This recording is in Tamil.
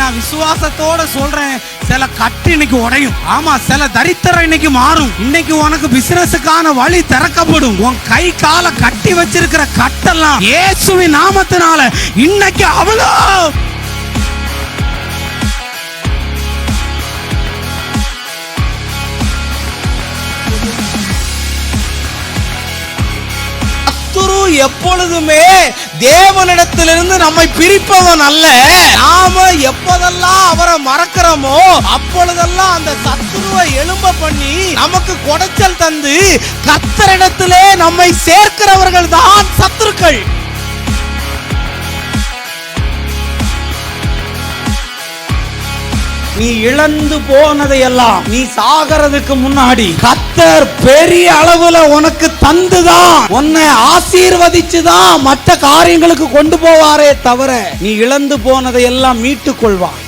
நான் விசுவாசத்தோட சொல்றேன், சில கட்டு இன்னைக்கு உடையும். ஆமா, சில தரித்திரம் இன்னைக்கு மாறும். இன்னைக்கு உனக்கு பிசினஸுக்கான வழி திறக்கப்படும். உன் கை கால கட்டி வச்சிருக்கிற கட்டெல்லாம் இயேசுவின் நாமத்தினால இன்னைக்கு அவ்வளோ எப்பொழுதுமே தேவனிடத்திலிருந்து நம்மை பிரிப்பவன் அல்ல. நாம எப்போதெல்லாம் அவரை மறக்கிறோமோ அப்பொழுதெல்லாம் அந்த சத்துருவை எழும்ப பண்ணி நமக்கு குடைச்சல் தந்து கர்த்தரிடத்திலே நம்மை சேர்க்கிறவர்கள் தான் சத்துருக்கள். நீ இழந்து போனதையெல்லாம் நீ சாகிறதுக்கு முன்னாடி கர்த்தர் பெரிய அளவுல உனக்கு தந்துதான், உன்னை ஆசீர்வதிச்சுதான் மற்ற காரியங்களுக்கு கொண்டு போவாரே தவிர நீ இழந்து போனதையெல்லாம் மீட்டுக் கொள்வான்.